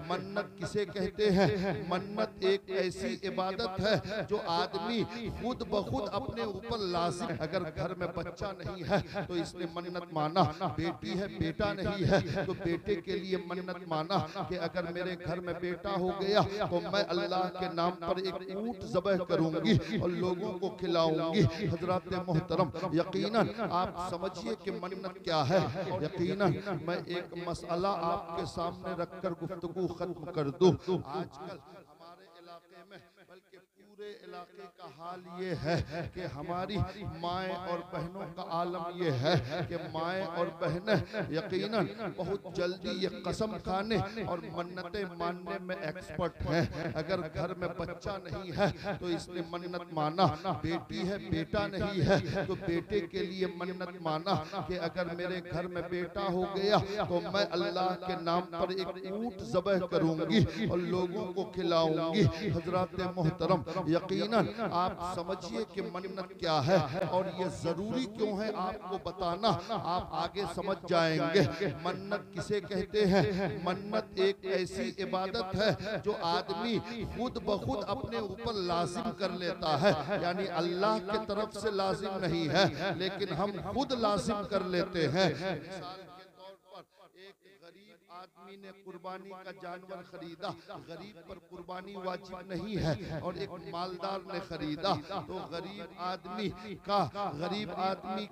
मन्नत किसे कहते हैं? मन्नत एक ऐसी इबादत है जो आदमी खुद ब खुद अपने ऊपर लाजिम। अगर घर में बच्चा नहीं है तो इसने मन्नत माना, बेटी है बेटा नहीं है तो बेटे के लिए मन्नत माना कि अगर मेरे घर में बेटा हो गया तो मैं अल्लाह के नाम पर एक ऊंट ज़बह करूंगी और लोगों को खिलाऊंगी। हजरत मोहतरम, यकीनन आप समझिए कि मन्नत क्या है। यकीनन मैं एक मसला आपके सामने रखकर गुफ्तगू खत्म कर दूं। आजकल हमारे इलाके में, बल्कि पूरे इलाके का हाल ये है कि हमारी माएँ और बहनों का आलम ये है कि माएँ और बहनें यकीनन बहुत जल्दी ये कसम खाने और मन्नतें मानने में एक्सपर्ट हैं। अगर घर में बच्चा नहीं है तो इसने मन्नत माना, बेटी है बेटा नहीं है तो बेटे के लिए मन्नत माना कि अगर मेरे घर में बेटा हो गया तो मैं अल्लाह के नाम पर एक ऊंट ज़बह करूंगी और लोगों को खिलाऊंगी। हजरत मोहतरम, यकीनन आप समझिए कि मन्नत क्या है और ये जरूरी क्यों है आपको बताना, आप आगे समझ जाएंगे। मन्नत किसे कहते हैं? मन्नत एक ऐसी इबादत है जो आदमी खुद ब खुद अपने ऊपर लाजिम कर लेता है, यानी अल्लाह की तरफ से लाजिम नहीं है लेकिन हम खुद लाजिम कर लेते हैं। मिसाल के तौर पर एक गरीब आदमी ने कुर्बानी का जानवर खरीदा, गरीब पर कुर्बानी वाजिब नहीं है, और एक मालदार ने खरीदा तो गरीब आदमी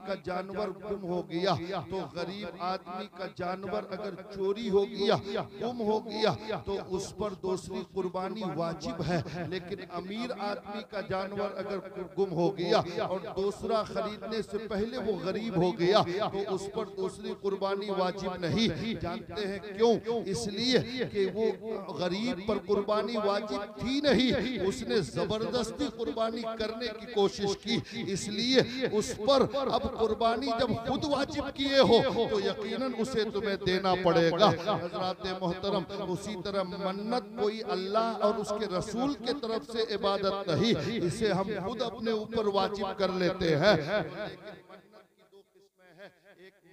का जानवर गुम हो गया तो गरीब आदमी का जानवर अगर चोरी हो गया, गुम हो गया तो उस पर दूसरी कुर्बानी वाजिब है। लेकिन अमीर आदमी का जानवर अगर गुम हो गया और दूसरा खरीदने से पहले वो गरीब हो गया तो उस पर दूसरी कुर्बानी वाजिब नहीं। जानते हैं क्यों? इसलिए कि वो गरीब पर कुर्बानी वाजिब थी नहीं, उसने जबरदस्ती कुर्बानी करने की कोशिश की, इसलिए उस पर अब कुर्बानी जब खुद वाजिब किए हो तो यकीनन उसे तुम्हें देना पड़ेगा। हज़रात मोहतरम, उसी तरह मन्नत कोई अल्लाह और उसके रसूल के तरफ से इबादत नहीं, इसे हम खुद अपने ऊपर वाजिब कर लेते हैं।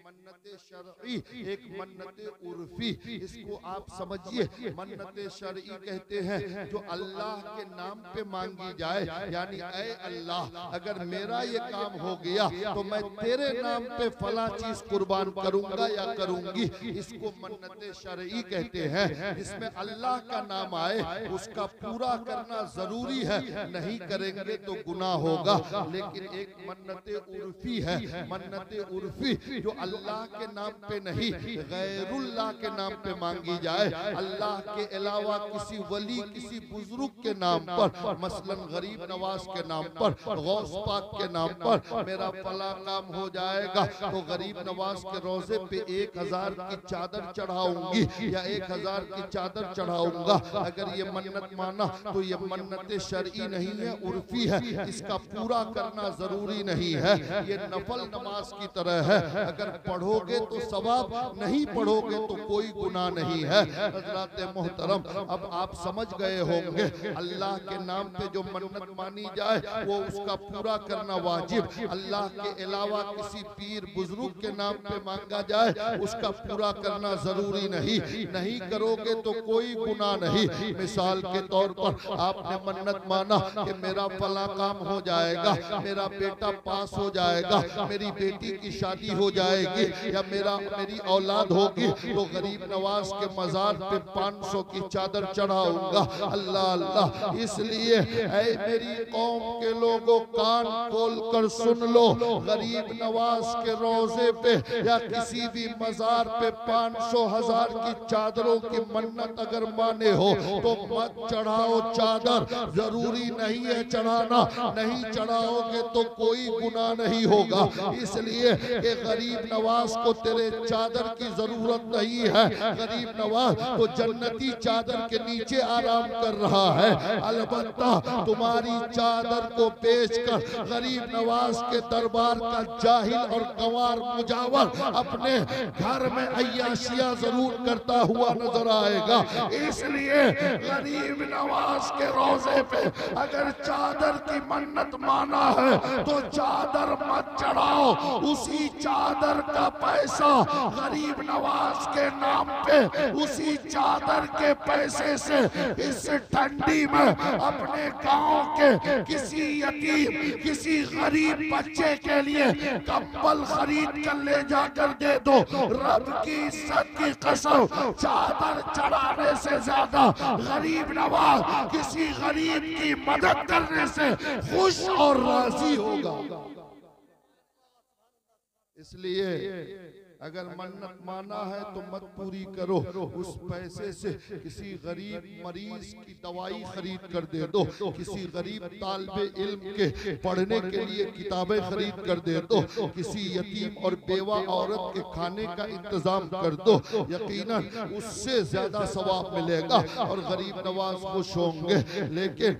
मन्नत शरई, एक मन्नत उर्फी। इसको आप समझिए, मन्नत शरई कहते हैं जो अल्लाह के नाम पे मांगी जाए, यानी ऐ अल्लाह अगर मेरा ये काम हो गया तो मैं तेरे नाम पे फला चीज कुर्बान करूंगा या करूंगी, इसको मन्नत शरई कहते हैं। जिसमें अल्लाह का नाम आए उसका पूरा करना जरूरी है, नहीं करेंगे तो गुनाह होगा। लेकिन एक मन्नत उर्फी है, मन्नत उर्फी जो अल्लाह के नाम पे नहीं गैरुल्लाह के नाम पे मांगी जाए, अल्लाह के अलावा किसी वली किसी बुजुर्ग के नाम पर, मसलन गरीब नवाज के नाम पर, गौस पाक के नाम पर मेरा फला काम हो जाएगा तो गरीब नवाज के रोजे पे 1000 की चादर चढ़ाऊंगी या 1000 की चादर चढ़ाऊंगा। अगर ये मन्नत माना तो ये मन्नत शरई नहीं है, उर्फी है, इसका पूरा करना जरूरी नहीं है। ये नफल नमाज की तरह है, अगर पढ़ोगे तो सवाब, नहीं पढ़ोगे तो कोई गुनाह नहीं है। हज़रात मोहतरम, अब आप समझ गए होंगे अल्लाह के नाम पे जो मन्नत मानी जाए वो उसका पूरा करना वाजिब, अल्लाह के अलावा किसी पीर बुजुर्ग के नाम पे मांगा जाए उसका पूरा करना जरूरी नहीं, नहीं करोगे तो कोई गुनाह नहीं। मिसाल के तौर पर आपने मन्नत माना कि मेरा फला काम हो जाएगा, मेरा बेटा पास हो जाएगा, मेरी बेटी की शादी हो जाएगी या मेरी औलाद होगी तो गरीब नवाज के मजार पे 500 की चादर चढ़ाऊंगा। अल्लाह अल्लाह, इसलिए ऐ मेरी कौम के लोगों कान खोल कर सुन लो, गरीब नवाज के रोजे पे या किसी भी मजार पे 500,000 की चादरों की मन्नत अगर माने हो तो मत चढ़ाओ चादर, जरूरी नहीं है चढ़ाना, नहीं चढ़ाओगे तो कोई गुनाह नहीं होगा। इसलिए कि गरीब नवाज को तेरे चादर की जरूरत नहीं है, गरीब नवाज तो जन्नती चादर के नीचे आराम कर रहा है। अलबत्ता तुम्हारी चादर को बेचकर गरीब नवाज के दरबार का जाहिल और गंवार मुजावर अपने घर में अय्याशियां जरूर करता हुआ नजर आएगा। इसलिए गरीब नवाज के रोजे पे अगर चादर की मन्नत माना है तो चादर मत चढ़ाओ, उसी चादर का पैसा गरीब नवाज के नाम पे उसी चादर के पैसे से इस ठंडी में अपने गांव के किसी यतीम किसी गरीब बच्चे के लिए कंबल खरीद कर ले जाकर दे दो। रब की इज्जत की कसम, चादर चढ़ाने से ज्यादा गरीब नवाज किसी गरीब की मदद करने से खुश और राजी होगा। इसलिए अगर मन्नत माना है तो मत पूरी करो, उस पैसे से किसी गरीब मरीज की दवाई खरीद कर दे दो, किसी गरीब तालिबे इल्म के पढ़ने के लिए किताबें खरीद कर दे दो, किसी यतीम और बेवा औरत के खाने का इंतजाम कर दो। यकीनन उससे ज्यादा सवाब मिलेगा और गरीब नवाज खुश होंगे। लेकिन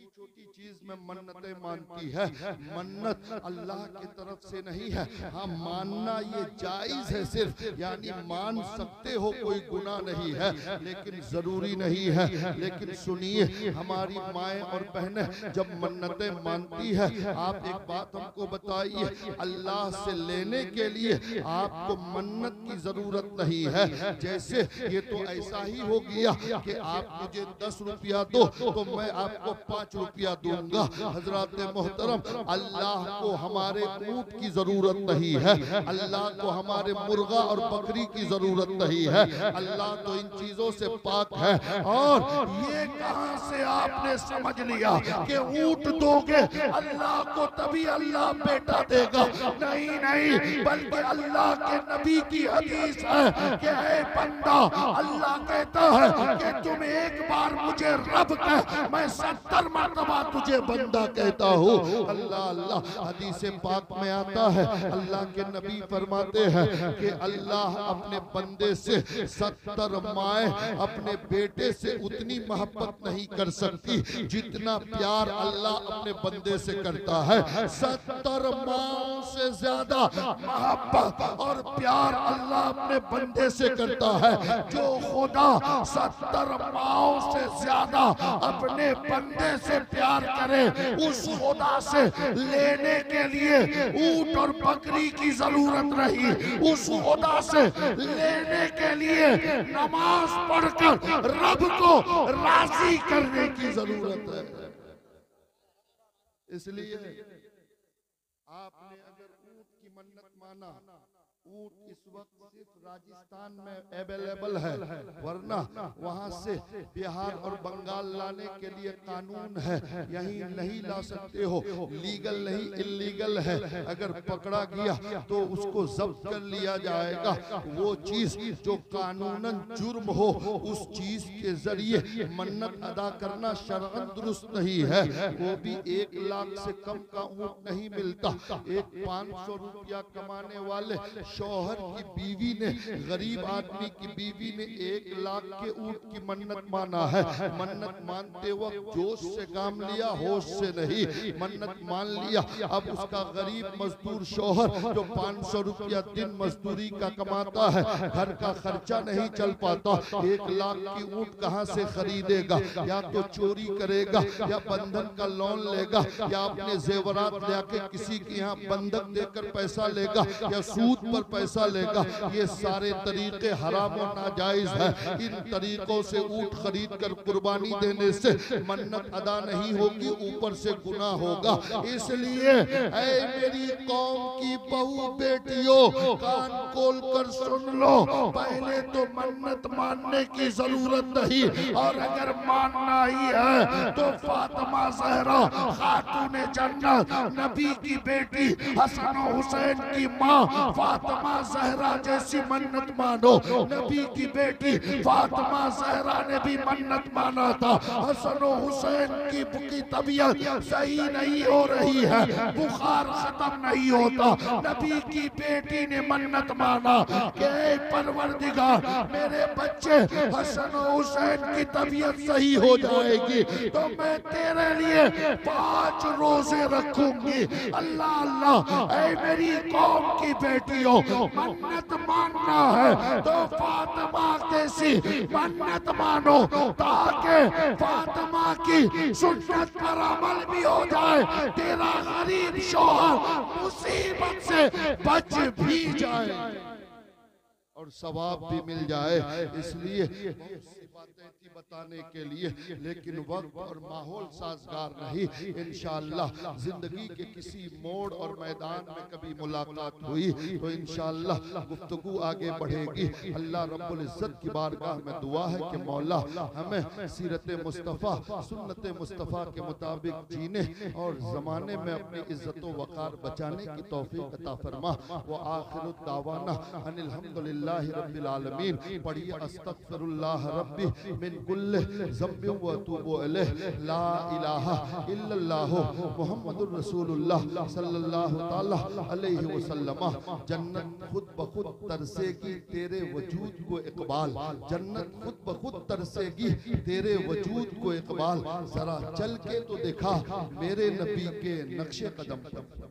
छोटी चीज में मन्नतें मानती है, मन्नत अल्लाह की तरफ से नहीं है। हाँ, मानना ये जायज है सिर्फ, यानी मान सकते हो, कोई गुनाह नहीं है, लेकिन जरूरी नहीं है। लेकिन सुनिए, हमारी माएँ और बहनें जब मन्नतें मानती है, आप एक बात हमको बताइए, अल्लाह से लेने के लिए आपको मन्नत की जरूरत नहीं है। जैसे ये तो ऐसा ही हो गया कि आप मुझे 10 रुपया दो तो मैं आपको 5 रुपया दूंगा। हजरत मोहतरम, अल्लाह को हमारे ऊंट की जरूरत नहीं है, अल्लाह को हमारे मुर्गा और बकरी की जरूरत नहीं है, अल्लाह तो इन चीजों से पाक है। और ये कहां से आपने समझ लिया कि ऊंट दोगे अल्लाह को तभी अल्लाह बेटा देगा? नहीं नहीं, बल्कि अल्लाह के नबी की हदीस है कि ऐ बंदा, अल्लाह कहता है कि तुम एक बार मुझे रब कह, मैं 70 मरतबा तुझे बंदा कहता हूँ। अल्लाह अल्लाह हदीस पाक में आता है, अल्लाह के नबी फरमाते हैं कि अल्लाह अपने बंदे से 70 माएँ अपने बेटे से उतनी मोहब्बत नहीं कर सकती जितना प्यार अल्लाह अपने बंदे से करता है। 70 माओं से ज्यादा मोहब्बत और प्यार अल्लाह अपने बंदे से करता है। जो खुदा 70 माओं से ज्यादा अपने बंदे से प्यार करे, उस खुदा से लेने के लिए ऊंट और बकरी की जरूरत रही, उस खुदा से लेने के लिए नमाज पढ़कर रब को राजी करने की जरूरत है। इसलिए आपने अगर ऊंट की मन्नत माना, ऊंट इस वक्त सिर्फ राजस्थान में अवेलेबल है, वरना वहां से बिहार और बंगाल लाने के लिए कानून है, यहीं नहीं ला सकते हो, लीगल नहीं इल्लीगल है। अगर पकड़ा गया तो उसको जब्त कर लिया जाएगा। वो चीज जो कानूनन जुर्म हो, उस चीज के जरिए मन्नत अदा करना शरअन दुरुस्त नहीं है। वो भी 1 लाख से कम का ऊंट नहीं मिलता। एक 500 रुपया कमाने वाले शौहर की बीवी ने, गरीब आदमी की बीवी ने 1 लाख के ऊंट की मन्नत माना है। मन्नत मानते वक्त जोश से काम लिया, होश से नहीं। मन्नत मान लिया, अब उसका गरीब मजदूर शौहर जो 500 रुपया दिन मजदूरी का कमाता है, घर का खर्चा नहीं चल पाता, 1 लाख की ऊंट कहां से खरीदेगा? या तो चोरी करेगा, या बंधन का लोन लेगा, या अपने जेवरात लेके किसी के यहाँ बंधक देकर पैसा लेगा, या सूद पर पैसा लेगा। ये सारे तरीके हराम और नाजायज है। इन तरीकों से ऊंट खरीद कर कुर्बानी देने से मन्नत अदा नहीं होगी, ऊपर से गुनाह होगा। इसलिए ऐ मेरी कौम की बहू बेटियों, कान खोल कर सुन लो, पहले तो मन्नत मानने की जरूरत नहीं, और अगर मानना ही है तो फातिमा ज़हरा खातून जन्नत, नबी की बेटी, हसन हुसैन की माँ फातिमा ज़हरा जैसी मन्नत मानो। नबी की बेटी फातिमा ज़हरा ने भी मन्नत माना था। हसन हुसैन की तबीयत सही नहीं हो रही है, बुखार खत्म नहीं होता। नबी की बेटी ने मन्नत माना कि परवरदिगार, मेरे बच्चे हसन हुसैन की तबीयत सही हो जाएगी तो मैं तेरे लिए 5 रोजे रखूंगी। अल्लाह अल्लाह, ऐ मेरी कौम की बेटियों, मन्नत मानना है तो फातिमा कैसी मन्नत मानो, ताकि फातिमा की सुन्नत पर अमल भी हो जाए, तेरा गरीब शौहर मुसीबत से बच भी जाए और सवाब भी मिल जाए। इसलिए बहुत सी बातें थी बताने के लिए, लेकिन वक्त और माहौल साजगार नहीं। इंशाअल्लाह जिंदगी के किसी मोड़ और मैदान में कभी मुलाकात हुई तो इंशाअल्लाह गुफ्तगू आगे बढ़ेगी। अल्लाह रब्बुल इज्जत की बारगाह में दुआ है कि मौला हमें सीरत मुस्तफ़ा सुन्नत मुस्तफ़ा के मुताबिक जीने और ज़माने में अपनी इज्जत व वक़ार बचाने की तौफीक अता फरमा। व आखिरु दावाना अनिल हम्दुलिल्लाह रब्बिल आलमीन। पढ़िए अस्तगफिरुल्लाह रब्बी मिन कुल्लि ज़ंबिन व अतूबु अलैहि, ला इलाहा इल्लल्लाह मुहम्मदुर रसूलुल्लाह सल्लल्लाहु तआला अलैहि वसल्लम। जन्नत खुद ब खुद तरसेगी तेरे वजूद को इकबाल, जन्नत खुद ब खुद तरसेगी तेरे वजूद को इकबाल। जरा चल के तो देखा मेरे नबी के नक्शे कदम पर।